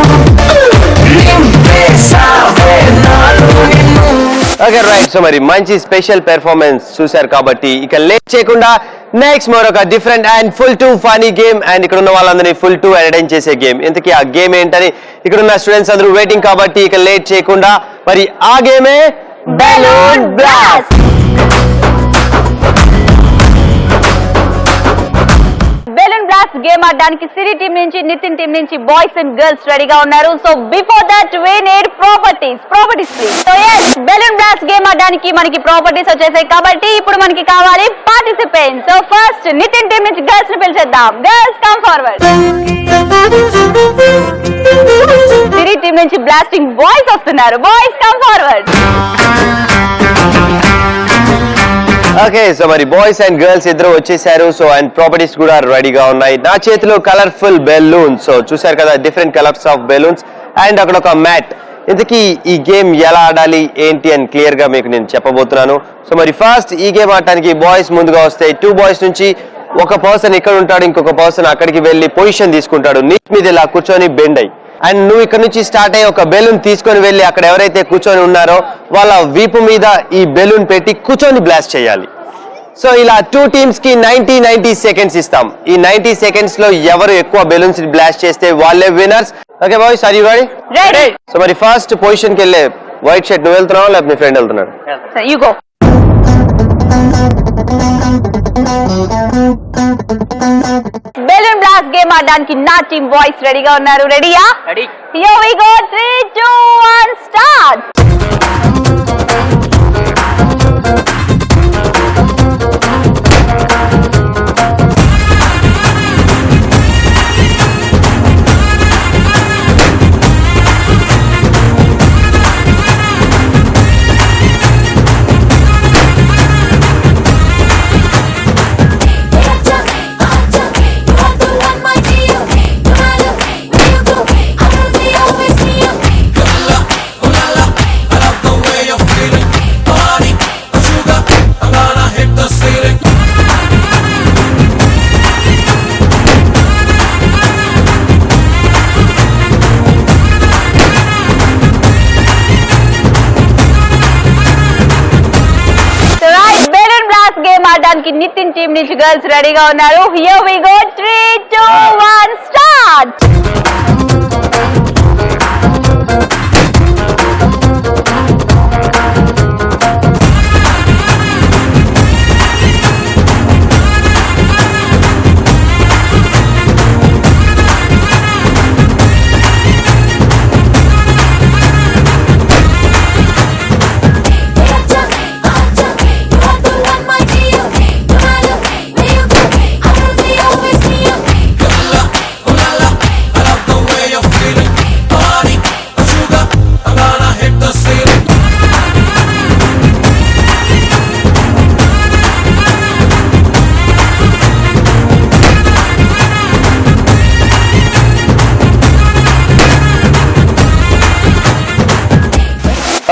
నింపేసావే నాలో నిన్ను. ఓకే రైట్, సో మరి మంచి స్పెషల్ పెర్ఫార్మెన్స్ చూశారు కాబట్టి ఇక లేట్ చేయకుండా నెక్స్ట్ మరొక different and full to funny game and ఇక్కడ ఉన్న వాళ్ళందరినీ ఫుల్ టు ఎంటర్టైన్ చేసే గేమ్. ఇంతకీ ఆ గేమ్ ఏంటని ఇక్కడ ఉన్న స్టూడెంట్స్ అందరూ వెయిటింగ్ కాబట్టి ఇక లేట్ చేయకుండా మరి ఆ గేమే balloon blast. Balloon blast game ఆడడానికి సిరి టీం నుంచి నితిన్ టీం నుంచి బాయ్స్ అండ్ గర్ల్స్ రెడీగా ఉన్నారు. So before that we need properties please. So yes, balloon blast game ఆడడానికి మనకి ప్రాపర్టీస్ వచ్చేసాయి కాబట్టి ఇప్పుడు మనకి కావాలి participants. So first Nitin team నుంచి గర్ల్స్ ని పిలిచేద్దాం. Girls come forward. Siri team నుంచి బ్లాస్టింగ్ బాయ్స్ వస్తున్నారు. Boys come forward. Okay, so మరి బాయ్స్ అండ్ గర్ల్స్ ఇద్దరు వచ్చేసారు. సో అండ్ ప్రాపర్టీస్ కూడా రెడీగా ఉన్నాయి. నా చేతిలో కలర్ఫుల్ బెలూన్స్. సో చూసారు కదా, different colours of balloons and అక్కడ ఒక మ్యాట్. ఇంతకీ ఈ గేమ్ ఎలా ఆడాలి ఏంటి అని క్లియర్ గా మీకు నేను చెప్పబోతున్నాను. సో మరి ఫస్ట్ ఈ గేమ్ ఆడటానికి బాయ్స్ ముందుగా వస్తాయి. 2 బాయ్స్ నుంచి ఒక పర్సన్ ఇక్కడ ఉంటాడు, ఇంకొక పర్సన్ అక్కడికి వెళ్ళి పొజిషన్ తీసుకుంటాడు. నీ మీద ఇలా కూర్చొని బెండ్ అయ్యి అండ్ నువ్వు ఇక్కడ నుంచి స్టార్ట్ అయ్యి ఒక బెలూన్ తీసుకొని వెళ్ళి అక్కడ ఎవరైతే కూర్చొని ఉన్నారో వాళ్ళ వీపు మీద ఈ బెలూన్ పెట్టి కూర్చొని బ్లాస్ట్ చేయాలి. సో ఇలా 2 టీమ్స్ కి 90 సెకండ్స్ ఇస్తాం. ఈ 90 సెకండ్స్ లో ఎవరు ఎక్కువ బెలూన్స్ బ్లాస్ట్ చేస్తే వాళ్ళే winners. Okay boys, are you ready? So మరి ఫస్ట్ పొజిషన్ కి వెళ్ళే వైట్ షర్ట్ నువ్వు వెళ్తున్నావా లేకపోతే మీ ఫ్రెండ్ వెళ్తున్నాడు? You go. Balloon blast game ఆడడానికి నా టీమ్ బాయ్స్ రెడీగా ఉన్నారు. రెడీయా? Ready. Here we go. 3 2 1 start. Nitin team నుంచి గర్ల్స్ రెడీగా ఉన్నారు. Here we go. 3 2 1 start.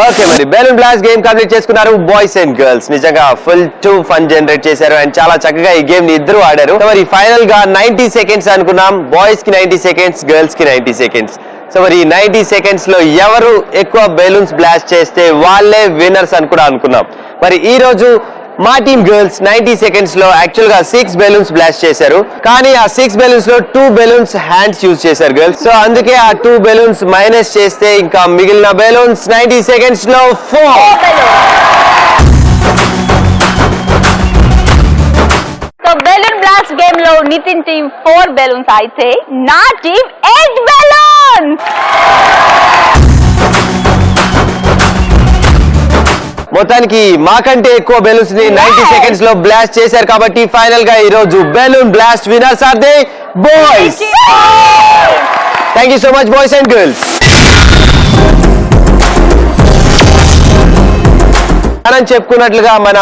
Okay, మరి బెలూన్ బ్లాస్ట్ గేమ్ కంప్లీట్ చేసుకున్నారు బాయ్స్ అండ్ గర్ల్స్. నిజంగా ఫుల్ టు ఫన్ జనరేట్ చేశారు అండ్ చాలా చక్కగా ఈ గేమ్ ని ఇద్దరు ఆడారు. మరి ఫైనల్ గా 90 సెకండ్స్ అనుకున్నాం. బాయ్స్ కి 90 సెకండ్స్, గర్ల్స్ కి 90 సెకండ్స్. సో మరి 90 సెకండ్స్ లో ఎవరు ఎక్కువ బెలూన్స్ బ్లాస్ట్ చేస్తే వాళ్ళే విన్నర్స్ అని కూడా అనుకున్నాం. మరి ఈ రోజు మా టీమ్ గర్ల్స్ 90 సెకండ్స్ లో యాక్చువల్ గా 6 బెలూన్స్ బ్లాస్ట్ చేశారు. కానీ ఆ 6 బెలూన్స్ లో 2 బెలూన్స్ హ్యాండ్స్ యూజ్ చేశారు గర్ల్స్. సో అందుకే ఆ 2 బెలూన్స్ మైనస్ చేస్తే ఇంకా మిగిలిన బెలూన్స్ 90 సెకండ్స్ లో 4. సో బెలూన్ బ్లాస్ట్ లో నితిన్ టీమ్ 4 బెలూన్స్ అయితే నా టీమ్ 8 బెలూన్స్. మొత్తానికి మాకంటే ఎక్కువ బెలూన్స్ ని 90 సెకండ్స్ లో బ్లాస్ట్ చేశారు కాబట్టి ఫైనల్ గా ఈ రోజు balloon blast winners are they boys. Thank you so much boys and girls. మనం చెప్పుకున్నట్లుగా మన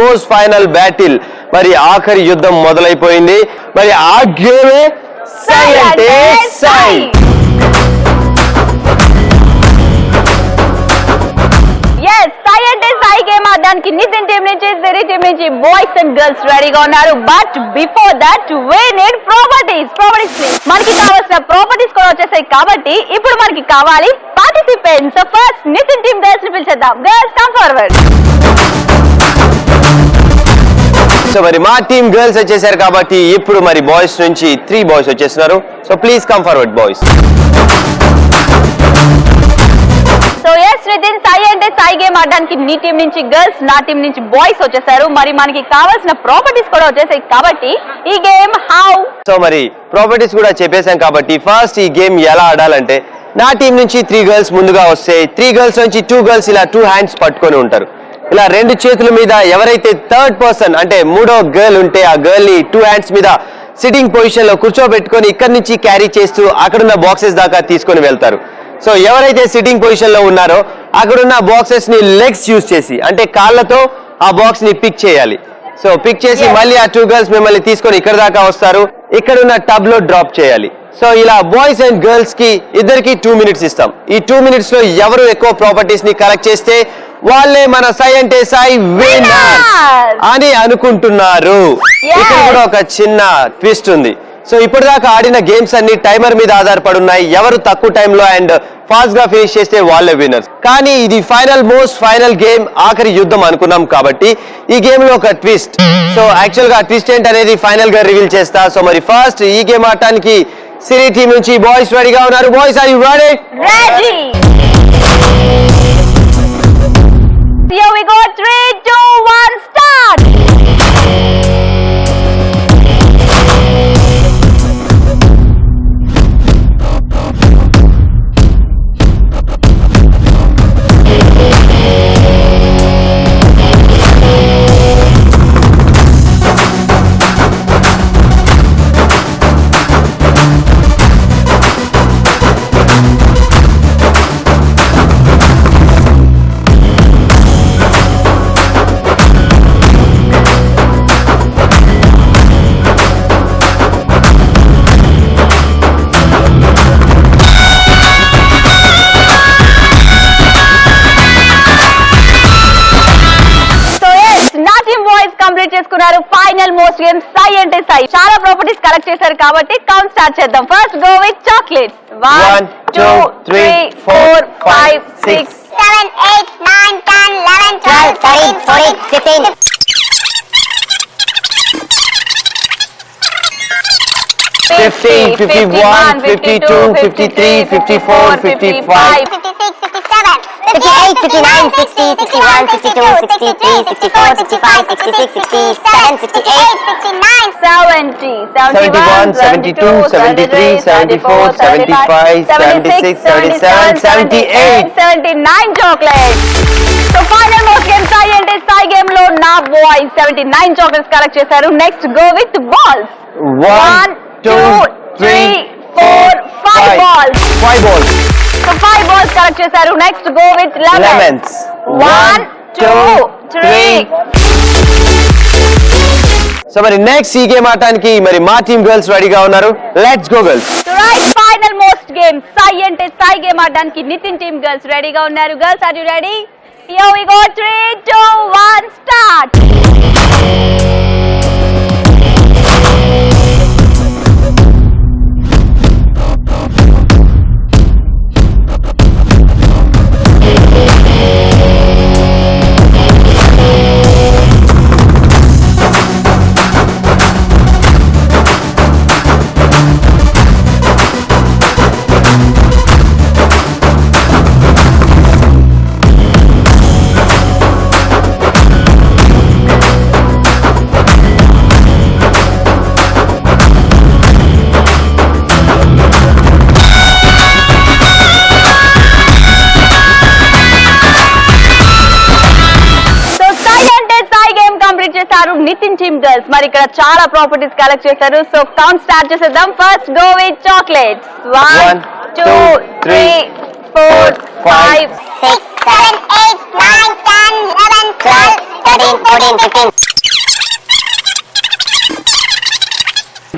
మోస్ట్ ఫైనల్ బ్యాటిల్ మరి ఆఖరి యుద్ధం మొదలైపోయింది. మరి ఆ గేమే సై అంటే సై. సై అంటే సై గేమ్ ఆడడానికి నితిన్ టీం నుంచి సిరి టీం నుంచి బాయ్స్ అండ్ గర్ల్స్ రెడీగా ఉన్నారు. But before that we need properties. మనకి కావాల్సిన ప్రాపర్టీస్ కూడా వచ్చేసాయి కాబట్టి ఇప్పుడు మనకి కావాలి participants. First Nitin team girls ని పిలిచేద్దాం. Girls come forward. సో మరి మా టీమ్ గర్ల్స్ వచ్చేసారు కాబట్టి ఇప్పుడు మరి బాయ్స్ నుంచి 3 బాయ్స్ వచ్చేస్తున్నారు. So please come forward boys. So yes Nitin, సై అంటే సై గేమ్ ఆడడానికి నీ టీం నుంచి గర్ల్స్, నా టీం నుంచి బాయ్స్ వచ్చేసారు. మరి మనకి కావాల్సిన ప్రాపర్టీస్ కూడా వచ్చేసాయి కాబట్టి ఈ గేమ్ హౌ. సో మరి ప్రాపర్టీస్ కూడా చెప్పేశాం కాబట్టి ఫస్ట్ ఈ గేమ్ ఎలా ఆడాలంటే నా టీం నుంచి 3 గర్ల్స్ ముందుగా వస్తే 3 గర్ల్స్ నుంచి 2 గర్ల్స్ ఇలా 2 హ్యాండ్స్ పట్టుకొని ఉంటారు. ఇలా 2 చేతుల మీద ఎవరైతే థర్డ్ పర్సన్ అంటే మూడో గర్ల్ ఉంటే ఆ గర్ల్ ని 2 హ్యాండ్స్ మీద సిట్టింగ్ పొజిషన్ లో కూర్చోబెట్టుకొని ఇక్కడ నుంచి క్యారీ చేస్తూ అక్కడున్న బాక్సెస్ దాకా తీసుకొని వెళ్తారు. సో ఎవరైతే సిట్టింగ్ పొజిషన్ లో ఉన్నారో అక్కడున్న బాక్సెస్ ని లెగ్స్ యూజ్ చేసి అంటే కాళ్ళతో ఆ బాక్స్ ని పిక్ చేయాలి. సో పిక్ చేసి మళ్ళీ ఆ 2 గర్ల్స్ మిమ్మల్ని తీసుకొని ఇక్కడ దాకా వస్తారు. ఇక్కడున్న టబ్ లో డ్రాప్ చేయాలి. సో ఇలా బాయ్స్ అండ్ గర్ల్స్ కి ఇద్దరికి 2 మినిట్స్ ఇస్తాం. ఈ 2 మినిట్స్ లో ఎవరు ఎక్కువ ప్రాపర్టీస్ ని కలెక్ట్ చేస్తే వాళ్ళే మన సై అంటే సై విన్నర్ అని అనుకుంటున్నారు. ఇక్కడ కూడా ఒక చిన్న ట్విస్ట్ ఉంది. సో ఇప్పటిదాకా ఆడిన గేమ్స్ అన్ని టైమర్ మీద ఆధారపడి ఉన్నాయి. ఎవరు తక్కువ టైంలో అండ్ ఫాస్ట్ గా ఫినిష్ చేస్తే వాళ్ళే విన్నర్స్. కానీ ఇది మోస్ట్ ఫైనల్ గేమ్, ఆఖరి యుద్ధం అనుకున్నాం కాబట్టి ఈ గేమ్ లో ఒక ట్విస్ట్. సో యాక్చువల్ గా ట్విస్ట్ ఏంటనేది ఫైనల్ గా రివీల్ చేస్తా. సో మరి ఫస్ట్ ఈ గేమ్ ఆడటానికి సిరి టీం నుంచి బాయ్స్ రెడీగా ఉన్నారు. Boys are you ready? Ready. Here we go. 3, 2, 1, start. చేసుకున్నారు. ఫైనల్ మోస్ట్ గేమ్ సై అంటే సై. చాలా ప్రాపర్టీస్ కలెక్ట్ చేశారు కాబట్టి కౌంట్ స్టార్ట్ చేద్దాం. First go with chocolates. 1 2 3 4 5 6 7 8 9 10 11 12 13 14 15 50 51 52 53 54 55 56, 57, 58, 59, 60, 61, 62, 63, 64, 65, 66, 67, 68, 69, 70, 71, 72, 73, 74, 75, 76, 77, 78, 79 chocolates. So final most game Sai ante Sai game lo na boys 79 chocolates collect chesaru. Next go with balls. 1 2 3 4 5 balls. 5 balls. So 5 balls collect chesaru. Next go with lemons. 1 2 3. So మరి నెక్స్ట్ ఈ గేమ్ ఆడటానికి మరి మా టీమ్ గర్ల్స్ రెడీగా ఉన్నారు. Let's go girls. Right final most game Sai ante Sai game ఆడడానికి నితిన్ టీమ్ గర్ల్స్ రెడీగా ఉన్నారు. Girls are you ready? Here we go. 3 2 1 start. Nitin team girls. మరి ఇక్కడ చాలా ప్రాపర్టీస్ కలెక్ట్ చేశారు. సో కౌంట్ స్టార్ట్ చేసేద్దాం. First go with chocolates. 1 2 3 4 5 6 7 8 9 10 11 12 13 14 15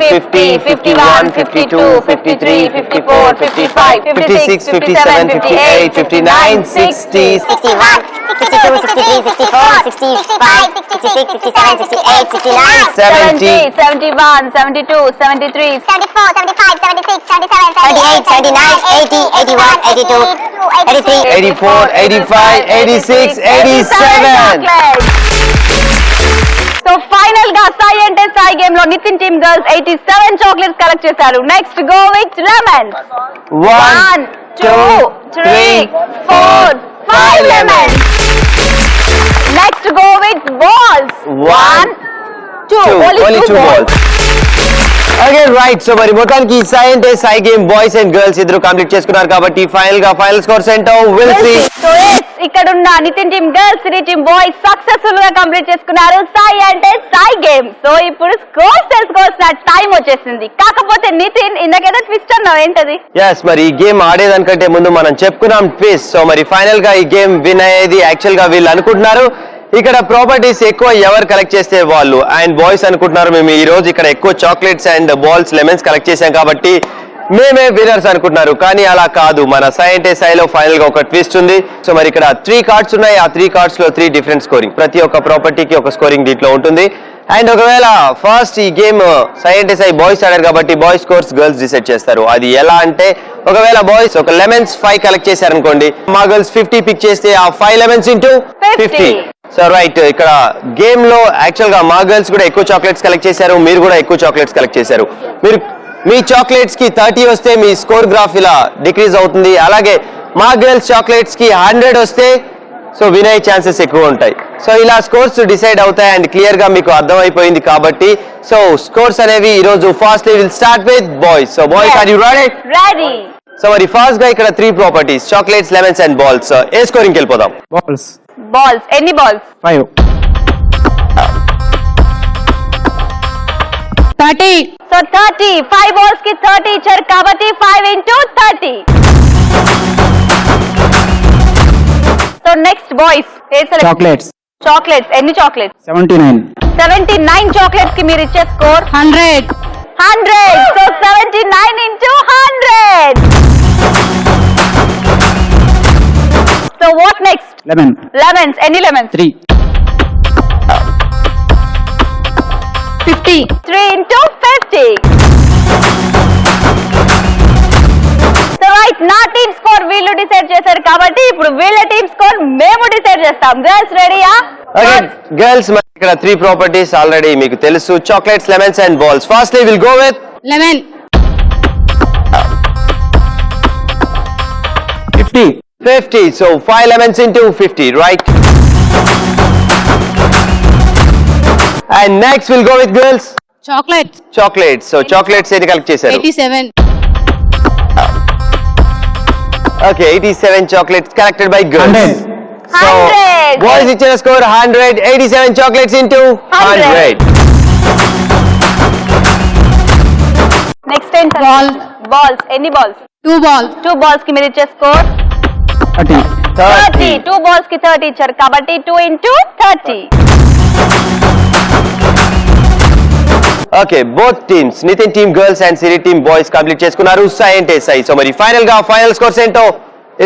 50 51 52 53 54 55 56 57 58 59 60 61 62 63 64 65 66 67 68 69 70 71 72 73 74 75 76 77 78 79 80 81 82 83 84, 85, 86, 87. So final గా సాయి అంటే సాయి గేమ్ లో Nitin team girls 87 chocolates collect చేశారు. Next go with lemon. 1 2 3 4 5 lemon. Next go with balls. 1 2 only 2 balls. Okay right. So మరి మొత్తానికి సాయి అంటే సాయి గేమ్ బాయ్స్ అండ్ గర్ల్స్ ఇద్దరు కంప్లీట్ చేసుకున్నారు కాబట్టి ఫైనల్ గా ఫైనల్ స్కోర్స్ ఏంటో విల్ సీ. సో ఇక్కడ ఉన్న Nitin team girls, Siri team boys successful గా కంప్లీట్ చేసుకున్నారు సాయి అంటే సాయి గేమ్. సో ఇప్పుడు స్కోర్స్ తెలుసుకోవాల్సిన టైం వచ్చేసింది. కాకపోతే నితిన్ ఇందాకేదో ట్విస్ట్ అన్నావు, ఏంటది? ఎస్, మరి ఈ గేమ్ ఆడేదానికంటే ముందు మనం చెప్పుకున్నాం ట్విస్ట్. సో మరి ఫైనల్ గా ఈ గేమ్ విన్ అయ్యేది యాక్చువల్ గా వీళ్ళు అనుకుంటున్నారు ఇక్కడ ప్రాపర్టీస్ ఎక్కువ ఎవరు కలెక్ట్ చేస్తే వాళ్ళు, అండ్ బాయ్స్ అనుకుంటున్నారు మేము ఈ రోజు ఇక్కడ ఎక్కువ chocolates and balls lemons collect చేశాం కాబట్టి మేమే విన్నర్స్ అనుకుంటున్నారు. కానీ అలా కాదు, మన సాయి అంటే సాయిలో ఫైనల్ గా ఒక ట్విస్ట్ ఉంది. సో మరి ఇక్కడ 3 కార్డ్స్ ఉన్నాయి. ఆ 3 కార్డ్స్ లో 3 డిఫరెంట్ స్కోరింగ్, ప్రతి ఒక్క ప్రాపర్టీకి ఒక స్కోరింగ్ దీంట్లో ఉంటుంది. అండ్ ఒకవేళ ఫస్ట్ ఈ గేమ్ సాయి అంటే సాయి బాయ్స్ ఆడారు కాబట్టి బాయ్స్ స్కోర్స్ గర్ల్స్ డిసైడ్ చేస్తారు. అది ఎలా అంటే ఒకవేళ బాయ్స్ ఒక లెమన్స్ 5 కలెక్ట్ చేశారనుకోండి, మా గర్ల్స్ 50 పిక్ చేస్తే ఆ 5 లెమన్స్ ఇంటూ 50. సో రైట్, ఇక్కడ గేమ్ లో యాక్చువల్ గా మా గర్ల్స్ కూడా ఎక్కువ చాక్లెట్స్ కలెక్ట్ చేశారు, మీరు కూడా ఎక్కువ చాక్లెట్స్ కలెక్ట్ చేశారు. మీరు మీ చాక్లెట్స్ కి 30 వస్తే మీ స్కోర్ గ్రాఫ్ ఇలా డిక్రీజ్ అవుతుంది. అలాగే మా గర్ల్స్ చాక్లెట్స్ కి 100 వస్తే సో విన్ అయ్యే ఛాన్సెస్ ఎక్కువ ఉంటాయి. సో ఇలా స్కోర్స్ డిసైడ్ అవుతాయి అండ్ క్లియర్ గా మీకు అర్థమైపోయింది కాబట్టి సో స్కోర్స్ అనేవి ఈ రోజు fastly will start with boys. So boys are you ready? Ready. So మరి ఫాస్ట్ గా ఇక్కడ 3 properties chocolates, lemons and balls. ఏ స్కోరింగ్ కి వెళ్ళిపోదాం? బాల్స్. ఎన్ని బాల్స్? 5 30. సో 30. 5 బాల్స్ కి 30 ఇచ్చారు కాబట్టి 5 into 30. So next boys. Chocolates. Chocolates. ఎన్ని చాక్లెట్స్? 79. 79 చాక్లెట్స్ కి మీరు ఇచ్చే score 100. 100. So 79 into 100. So what next? Lemon. Lemons. ఎన్ని లెమన్స్? 3. 50. 3 into 50. సో రైట్, నా టీమ్ స్కోర్ వీళ్ళు డిసైడ్ చేశారు కాబట్టి ఇప్పుడు వీళ్ళ టీమ్ స్కోర్ మేము డిసైడ్ చేస్తాం. గర్ల్స్ రెడీయా? ఓకే గర్ల్స్, మరి ఇక్కడ 3 ప్రాపర్టీస్ ఆల్రెడీ మీకు తెలుసు, chocolates, lemons and balls. Firstly will go with Lemon. 50. 50. So 5 lemons into 50, right? And next we'll go with girls. Chocolate. Chocolates. So chocolates ఎన్ని కలెక్ట్ చేశారు? 87. Okay, 87 chocolates collected by girls. 100. So 100. boys ఇచ్చిన score 100. 87 chocolates into 100. నెక్స్ట్ ఏంటి? Ball. బాల్స్. ఎన్ని బాల్స్? 2 balls. 2 బాల్స్ కి మీరు ఇచ్చే స్కోర్ 30. 30. 2 బాల్స్ కి 30 ఇచ్చారు కాబట్టి 2 into 30. Okay, both teams Nitin team girls and Siri team boys complete చేసుకున్నారు. సాయి అంటే సాయి. సో మరి ఫైనల్ గా ఫైనల్ స్కోర్స్ ఏంటో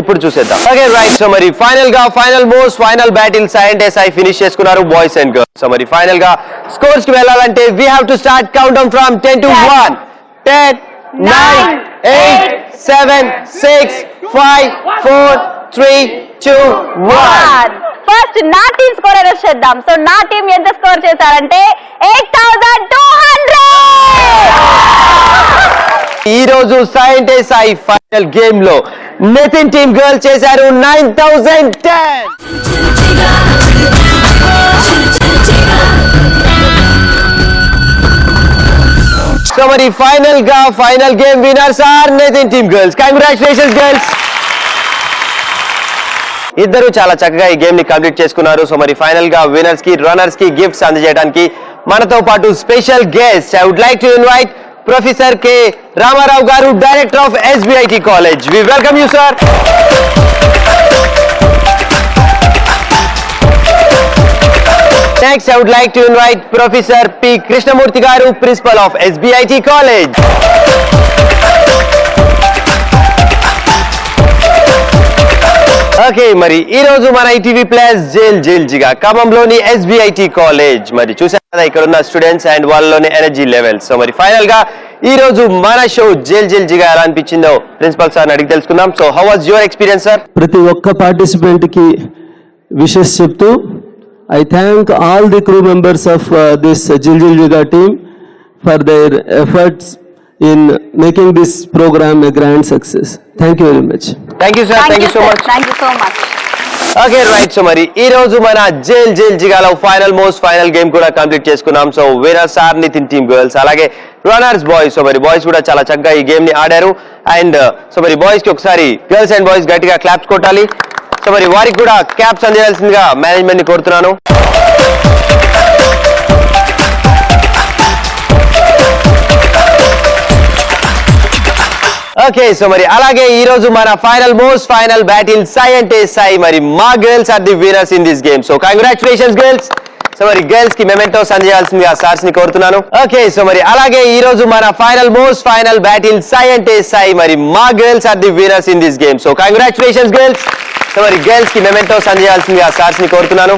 ఇప్పుడు చూసేద్దాం. ఓకే రైట్, సో మరి ఫైనల్ గా ఫైనల్ బ్యాటిల్ సాయి అంటే సాయి ఫినిష్ చేసుకున్నారు బాయ్స్ అండ్ గర్ల్స్. సో మరి ఫైనల్ గా స్కోర్స్ కి వెళ్ళాలంటే we have to start count down from 10 to 1. 10 9 8 7 6 5 4 3 2 1. First నా టీమ్ స్కోర్ అనౌన్స్ చేద్దాం. సో నా టీం ఎంత స్కోర్ చేశారంటే 8200. ఈ రోజు సాయి అంటే సాయి ఫైనల్ గేమ్ లో నితిన్ టీమ్ గర్ల్స్ చేశారు 9010. సో మరి final game winners are Nitin team girls. Congratulations girls. ఇద్దరు చాలా చక్కగా ఈ గేమ్ ని కంప్లీట్ చేసుకున్నారు. సో మరి ఫైనల్ గా విన్నర్స్ కి రన్నర్స్ కి గిఫ్ట్స్ అందజేయడానికి మనతో పాటు special guest I would like to invite professor K Ramarao garu, director of SBIT college. We welcome you sir. Next, I would like to invite Professor P. Krishnamurthy Garu, Principal of SBIT College. Okay, మరి ఈ రోజు మన ITV ప్లస్ జైల్ జిగా ఖమ్మంలోని SBIT కాలేజ్. మరి చూసారు కదా ఇక్కడ ఉన్న స్టూడెంట్స్ అండ్ వాళ్ళలోని ఎనర్జీ లెవెల్స్. సో మరి ఫైనల్ గా ఈ రోజు మన షో జైల్ జిగా ఎలా అనిపించిందో ప్రిన్సిపల్ సార్ అడిగి తెలుసుకుందాం. So how was your experience sir? ప్రతి ఒక్క పార్టిసిపెంట్ కి విషెస్ చెప్తూ I thank all the crew members of this Jil Jiga team for their efforts in making this program a grand success. Thank you very much. Thank you sir. Thank you so much. Thank you so much. Okay, right. So మరి ఈ రోజు మన జైల్ జిగాలో ఫైనల్ గేమ్ కూడా కంప్లీట్ చేసుకున్నాం. So winners are Nitin team girls, అలాగే రన్నర్స్ బాయ్స్. సో మరి బాయ్స్ కూడా చాలా చక్కగా ఈ గేమ్ ని ఆడారు. అండ్ సో మరి బాయ్స్ కి ఒకసారి గర్ల్స్ అండ్ బాయ్స్ గట్టిగా క్లాప్స్ కొట్టాలి. సో మరి వారికి కూడా క్యాప్స్ అందించాల్సిందిగా మేనేజ్మెంట్ ని కోరుతున్నాను. ఓకే, సో మరి అలాగే ఈ రోజు మన ఫైనల్ బ్యాటిల్ సై అంటే సై. మరి మా girls are the winners in this game. So congratulations girls. So మరి గర్ల్స్ కి మెమెంటోస్ అందజేయాల్సిందిగా సార్స్ ని కోరుతున్నాను. ఓకే, సో మరి అలాగే ఈ రోజు మన ఫైనల్ బ్యాటిల్ సై అంటే సై. మరి మా girls are the winners in this game. So congratulations girls. So మరి గర్ల్స్ కి మెమెంటోస్ అందజేయాల్సిందిగా సార్స్ ని కోరుతున్నాను.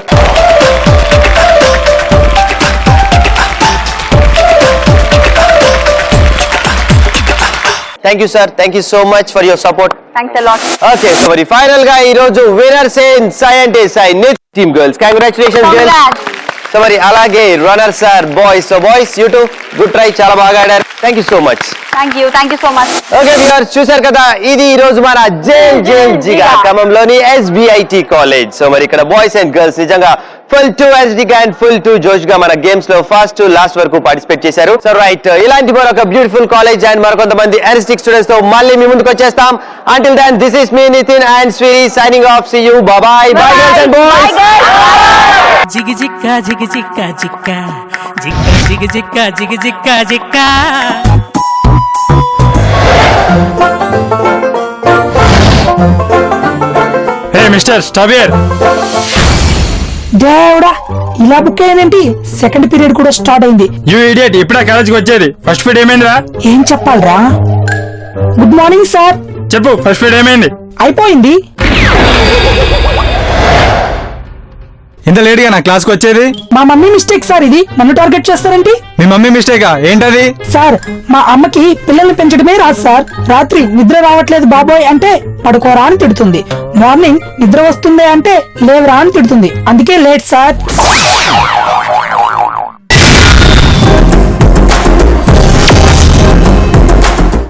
Thank you sir. Thank you so much for your support. Thanks a lot. Okay, so మరి ఫైనల్ గా ఈ రోజు విన్నర్స్ ఇన్ సై అంటే సై నిత్ team girls. Congratulations girls. So మరి అలాగే runners are boys. So boys you too good try, చాలా బాగా ఆడారు. Thank you so much. Thank you so much. Okay viewers, చూశారు కదా, ఇది ఈ రోజు మన జైల్ జిగా ఖమ్మంలోని SBIT కాలేజ్. సో మరి ఇక్కడ బాయ్స్ అండ్ గర్ల్స్ నిజంగా full to energetic and full to జోష్ గా మన గేమ్స్ లో ఫస్ట్ టు లాస్ట్ వరకు పార్టిసిపేట్ చేశారు. సో రైట్, ఇలాంటి మరొక బ్యూటిఫుల్ కాలేజ్ అండ్ మరికొంతమంది ఎనర్జెటిక్ స్టూడెంట్స్ తో మళ్ళీ మీ ముందుకు వచ్చేస్తాం. Until then, this is me Nitin and Swiri signing off. See you. Bye bye. Bye girls and boys. Jiggy jigga jiggy jigga jigga jigga jiggy jigga jiggy jigga jigga. Hey Mr. Stop here. దేవుడా, ఇలా బుక్ అయ్యేంటి? సెకండ్ పీరియడ్ కూడా స్టార్ట్ అయింది. యూ ఇడియట్, ఇప్పుడే కాలేజ్కి వచ్చేది. ఫస్ట్ పీరియడ్ ఏమైందిరా? ఏం చెప్పాలరా? Good morning sir. చెప్పు, ఫస్ట్ పీరియడ్ ఏమైంది? అయిపోయింది. ఇంత లేట్ గా నా క్లాస్ కి వచ్చేది? మా మమ్మీ మిస్టేక్ సార్, ఇది నన్ను టార్గెట్ చేస్తారేంటి? మీ మమ్మీ మిస్టేకా? ఏంటది? సార్, మా అమ్మకి పిల్లల్ని పెంచడమే రాదు సార్. రాత్రి నిద్ర రావట్లేదు బాబోయ్ అంటే పడుకోరా అని తిడుతుంది. మార్నింగ్ నిద్ర వస్తుంది అంటే లేవరా అని తిడుతుంది. అందుకే లేట్ సార్.